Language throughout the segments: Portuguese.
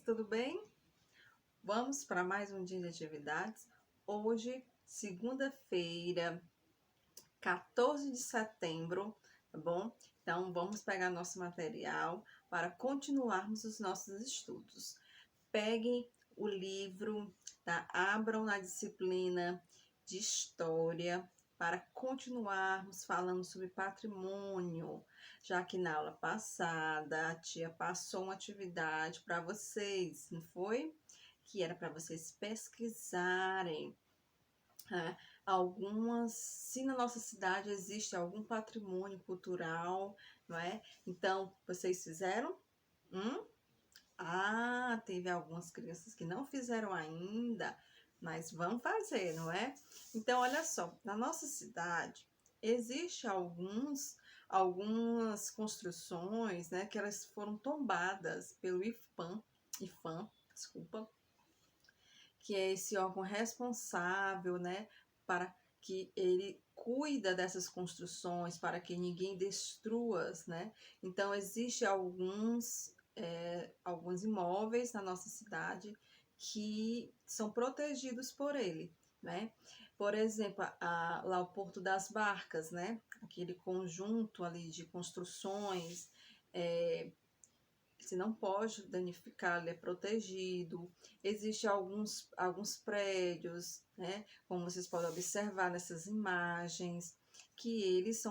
tudo bem? Vamos para mais um dia de atividades. Hoje, segunda-feira, 14 de setembro, tá bom? Então, vamos pegar nosso material para continuarmos os nossos estudos. Peguem o livro, tá? Abram na disciplina de História para continuarmos falando sobre patrimônio, já que na aula passada a tia passou uma atividade para vocês, não foi? Que era para vocês pesquisarem se na nossa cidade existe algum patrimônio cultural, não é? Então, vocês fizeram? Hum? Teve algumas crianças que não fizeram ainda, mas vão fazer, não é? Então, olha só, na nossa cidade existe algumas construções, né, que elas foram tombadas pelo IFAM, desculpa, que é esse órgão responsável, né, para que ele cuida dessas construções, para que ninguém destrua-as, né? Então, existe alguns imóveis na nossa cidade que são protegidos por ele, né? Por exemplo, lá o Porto das Barcas, né? Aquele conjunto ali de construções, você não pode danificar, ele é protegido. Existem alguns prédios, né, como vocês podem observar nessas imagens, que eles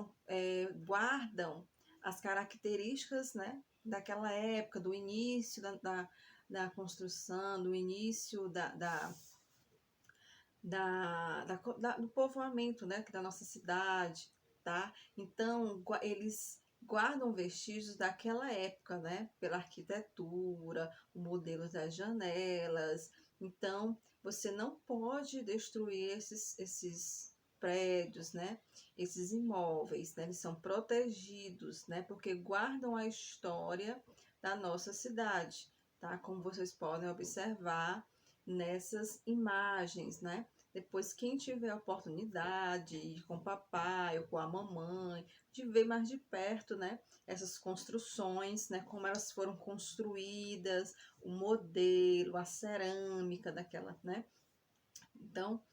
guardam as características, né, daquela época, do início da construção, do início do povoamento, né, da nossa cidade, tá? Então, eles guardam vestígios daquela época, né, pela arquitetura, o modelo das janelas. Então, você não pode destruir esses prédios, né, esses imóveis, né, eles são protegidos, né, porque guardam a história da nossa cidade, tá? Como vocês podem observar nessas imagens, né? Depois, quem tiver a oportunidade de ir com o papai ou com a mamãe, de ver mais de perto, né, essas construções, né, como elas foram construídas, o modelo, a cerâmica daquela, né? Então,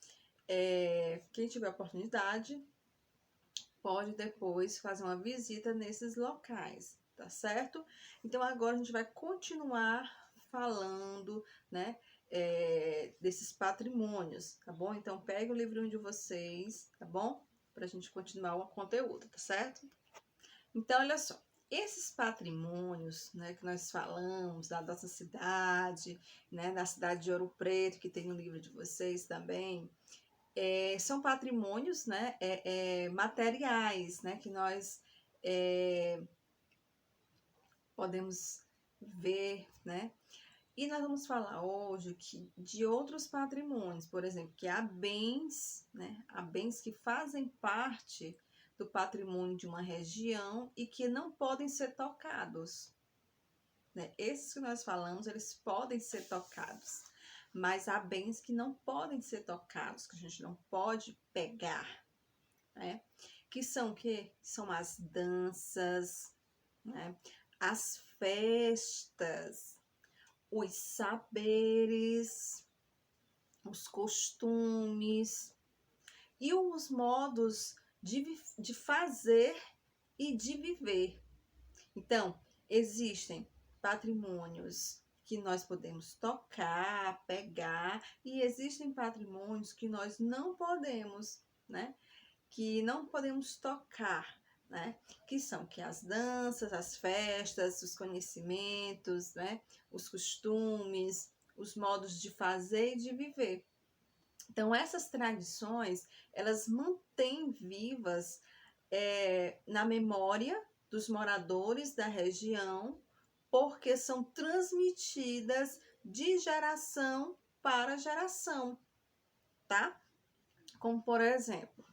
quem tiver a oportunidade, pode depois fazer uma visita nesses locais, tá certo? Então, agora a gente vai continuar falando, né, desses patrimônios, tá bom? Então, pegue o livrinho de vocês, tá bom? Pra gente continuar o conteúdo, tá certo? Então, olha só, esses patrimônios, né, que nós falamos da nossa cidade, né, da cidade de Ouro Preto, que tem no livro de vocês também, são patrimônios, né, materiais, né, que nós podemos ver, né? E nós vamos falar hoje de outros patrimônios, por exemplo, que há bens, né? Há bens que fazem parte do patrimônio de uma região e que não podem ser tocados, né? Esses que nós falamos, eles podem ser tocados, mas há bens que não podem ser tocados, que a gente não pode pegar, né? Que são o quê? São as danças, né? As festas, os saberes, os costumes e os modos de fazer e de viver. Então, existem patrimônios que nós podemos tocar, pegar, e existem patrimônios que nós não podemos, né? Que não podemos tocar, né? Que são as danças, as festas, os conhecimentos, né? Os costumes, os modos de fazer e de viver. Então, essas tradições, elas mantêm vivas na memória dos moradores da região, porque são transmitidas de geração para geração, tá? Como, por exemplo,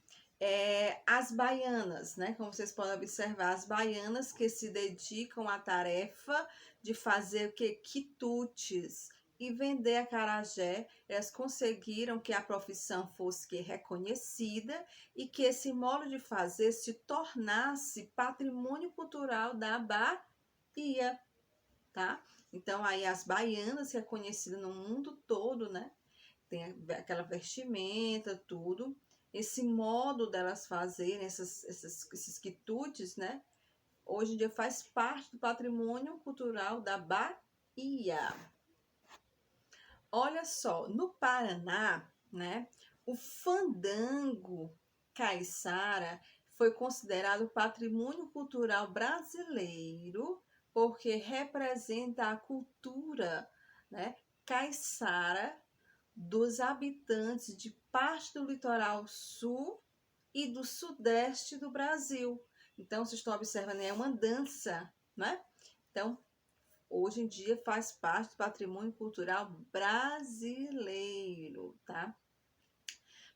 as baianas, né? Como vocês podem observar, as baianas que se dedicam à tarefa de fazer o que? Quitutes e vender acarajé, elas conseguiram que a profissão fosse reconhecida e que esse modo de fazer se tornasse patrimônio cultural da Bahia, tá? Então, aí as baianas, que é conhecida no mundo todo, né? Tem aquela vestimenta, tudo. Esse modo delas fazerem esses quitutes, né? Hoje em dia faz parte do patrimônio cultural da Bahia. Olha só, no Paraná, né? O fandango caiçara foi considerado patrimônio cultural brasileiro porque representa a cultura, né, caiçara dos habitantes de parte do litoral sul e do sudeste do Brasil. Então, vocês estão observando, é uma dança, né? Então, hoje em dia faz parte do patrimônio cultural brasileiro, tá?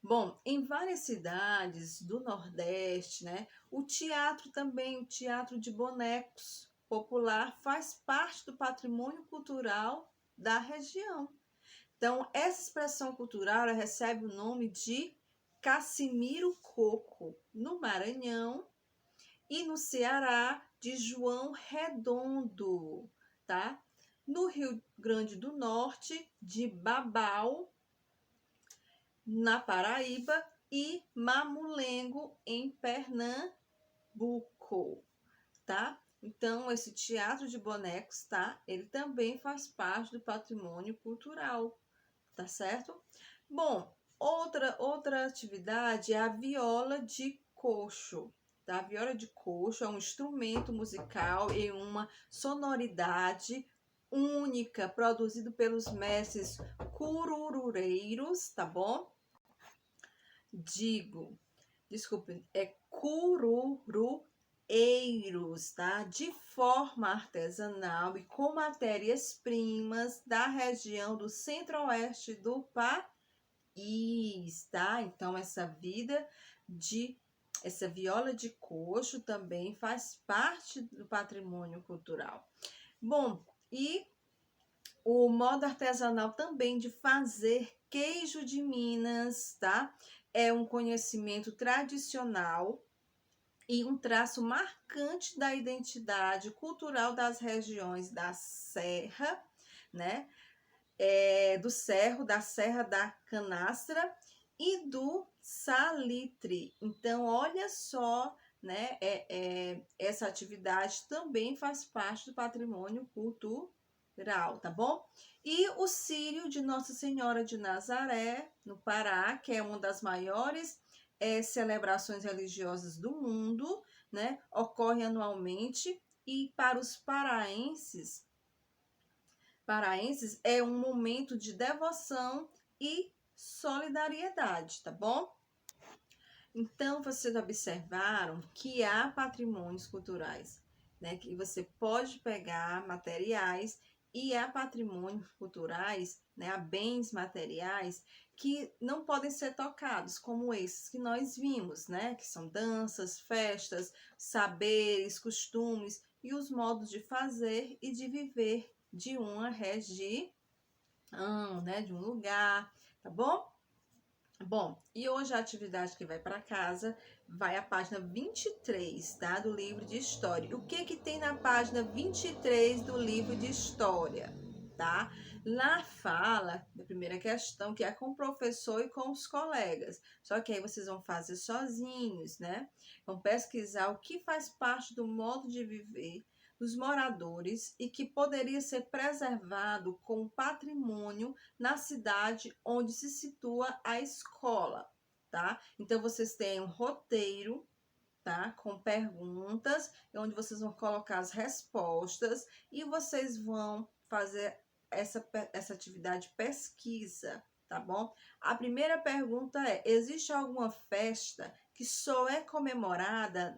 Bom, em várias cidades do Nordeste, né, o teatro também, o teatro de bonecos popular faz parte do patrimônio cultural da região. Então, essa expressão cultural ela recebe o nome de Cassimiro Coco, no Maranhão, e no Ceará, de João Redondo, tá? No Rio Grande do Norte, de Babau, na Paraíba, e Mamulengo, em Pernambuco, tá? Então, esse teatro de bonecos, tá? Ele também faz parte do patrimônio cultural, tá certo? Bom, outra atividade é a viola de coxo. Tá? A viola de coxo é um instrumento musical em uma sonoridade única, produzido pelos mestres cururureiros, tá bom? Desculpe, é cururueiros, tá? De forma artesanal e com matérias-primas da região do centro-oeste do país, tá? Então, essa viola de coxo também faz parte do patrimônio cultural. Bom, e o modo artesanal também de fazer queijo de Minas, tá? É um conhecimento tradicional e um traço marcante da identidade cultural das regiões da Serra, né? Do Cerro, da Serra da Canastra e do Salitre. Então, olha só, né? Essa atividade também faz parte do patrimônio cultural, tá bom? E o Círio de Nossa Senhora de Nazaré, no Pará, que é uma das maiores celebrações religiosas do mundo, né? Ocorre anualmente e para os paraenses é um momento de devoção e solidariedade, tá bom? Então, vocês observaram que há patrimônios culturais, né? Que você pode pegar materiais e há patrimônios culturais, né? Há bens materiais que não podem ser tocados, como esses que nós vimos, né? Que são danças, festas, saberes, costumes e os modos de fazer e de viver de uma região, né? De um lugar, tá bom? Bom, e hoje a atividade que vai para casa vai à página 23, tá? Do livro de história. O que que tem na página 23 do livro de história, tá? Lá fala da primeira questão, que é com o professor e com os colegas. Só que aí vocês vão fazer sozinhos, né? Vão pesquisar o que faz parte do modo de viver dos moradores e que poderia ser preservado como patrimônio na cidade onde se situa a escola, tá? Então, vocês têm um roteiro, tá? Com perguntas, onde vocês vão colocar as respostas e vocês vão fazer essa atividade pesquisa, tá bom? A primeira pergunta é: existe alguma festa que só é comemorada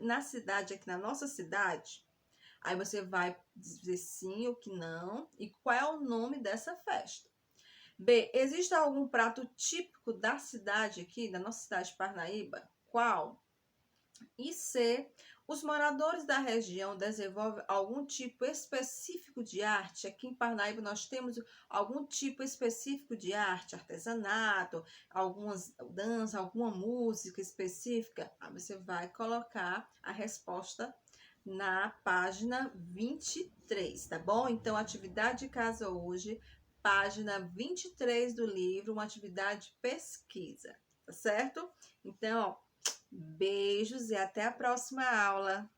na cidade, aqui na nossa cidade? Aí você vai dizer sim ou que não e qual é o nome dessa festa. B, existe algum prato típico da cidade aqui, da nossa cidade de Parnaíba? Qual? E C, os moradores da região desenvolvem algum tipo específico de arte? Aqui em Parnaíba nós temos algum tipo específico de arte, artesanato, algumas danças, alguma música específica? Aí você vai colocar a resposta na página 23, tá bom? Então, atividade de casa hoje, página 23 do livro, uma atividade de pesquisa, tá certo? Então, ó, beijos e até a próxima aula.